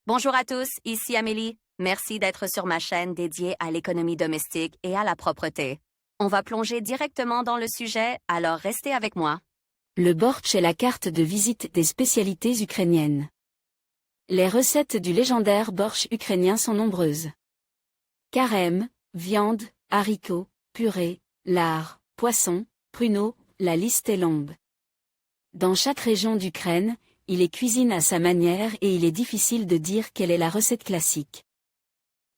Bonjour à tous, ici Amélie. Merci d'être sur ma chaîne dédiée à l'économie domestique et à la propreté. On va plonger directement dans le sujet, alors restez avec moi. Le bortsch est la carte de visite des spécialités ukrainiennes. Les recettes du légendaire bortsch ukrainien sont nombreuses. Carême, viande, haricots, purée, lard, poisson, pruneaux, la liste est longue. Dans chaque région d'Ukraine, il est cuisine à sa manière et il est difficile de dire quelle est la recette classique.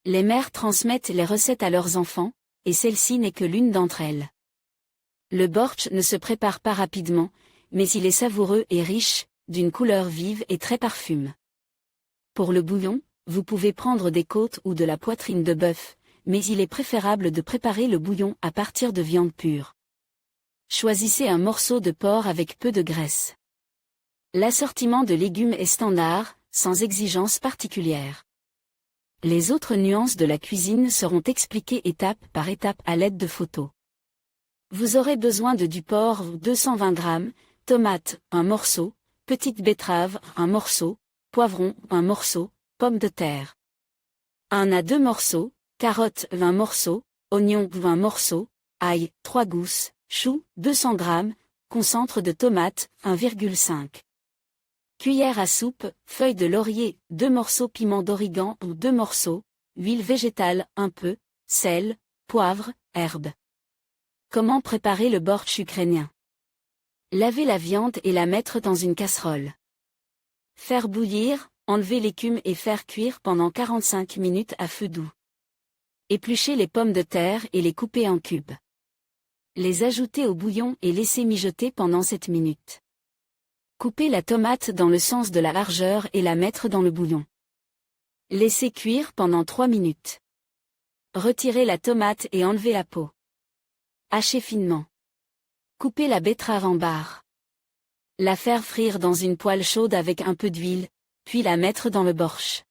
Les mères transmettent les recettes à leurs enfants, et celle-ci n'est que l'une d'entre elles. Le bortsch ne se prépare pas rapidement, mais il est savoureux et riche, d'une couleur vive et très parfume. Pour le bouillon, vous pouvez prendre des côtes ou de la poitrine de bœuf, mais il est préférable de préparer le bouillon à partir de viande pure. Choisissez un morceau de porc avec peu de graisse. L'assortiment de légumes est standard, sans exigence particulière. Les autres nuances de la cuisine seront expliquées étape par étape à l'aide de photos. Vous aurez besoin de du porc 220 g, tomates 1 morceau, petite betterave 1 morceau, poivron 1 morceau, pommes de terre 1 à 2 morceaux, carottes 20 morceaux, oignons 20 morceaux, ail 3 gousses, choux 200 g, concentre de tomates 1,5 cuillère à soupe, feuilles de laurier 2 morceaux, piment d'origan 2 morceaux, huile végétale un peu, sel, poivre, herbes. Comment préparer le bortsch ukrainien? Laver la viande et la mettre dans une casserole. Faire bouillir, enlever l'écume et faire cuire pendant 45 minutes à feu doux. Éplucher les pommes de terre et les couper en cubes. Les ajouter au bouillon et laisser mijoter pendant 7 minutes. Couper la tomate dans le sens de la largeur et la mettre dans le bouillon. Laisser cuire pendant 3 minutes. Retirer la tomate et enlever la peau. Hacher finement. Couper la betterave en barres. La faire frire dans une poêle chaude avec un peu d'huile, puis la mettre dans le bortsch.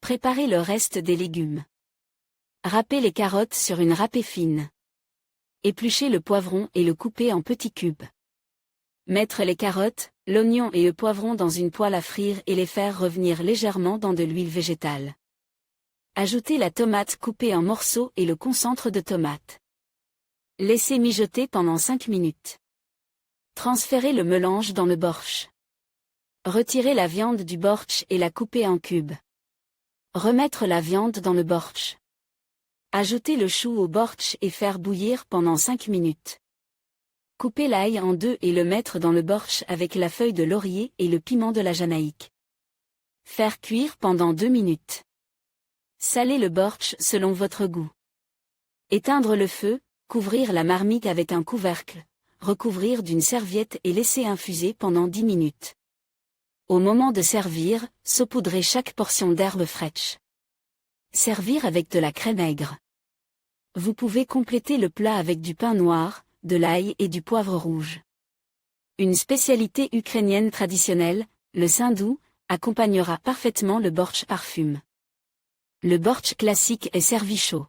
Préparer le reste des légumes. Râper les carottes sur une râpée fine. Éplucher le poivron et le couper en petits cubes. Mettre les carottes, l'oignon et le poivron dans une poêle à frire et les faire revenir légèrement dans de l'huile végétale. Ajouter la tomate coupée en morceaux et le concentre de tomate. Laisser mijoter pendant 5 minutes. Transférer le mélange dans le bortsch. Retirer la viande du bortsch et la couper en cubes. Remettre la viande dans le bortsch. Ajouter le chou au bortsch et faire bouillir pendant 5 minutes. Couper l'ail en deux et le mettre dans le bortsch avec la feuille de laurier et le piment de la Jamaïque. Faire cuire pendant 2 minutes. Saler le bortsch selon votre goût. Éteindre le feu, couvrir la marmite avec un couvercle, recouvrir d'une serviette et laisser infuser pendant 10 minutes. Au moment de servir, saupoudrer chaque portion d'herbes fraîches. Servir avec de la crème aigre. Vous pouvez compléter le plat avec du pain noir, de l'ail et du poivre rouge. Une spécialité ukrainienne traditionnelle, le syndoux, accompagnera parfaitement le bortsch parfum. Le bortsch classique est servi chaud.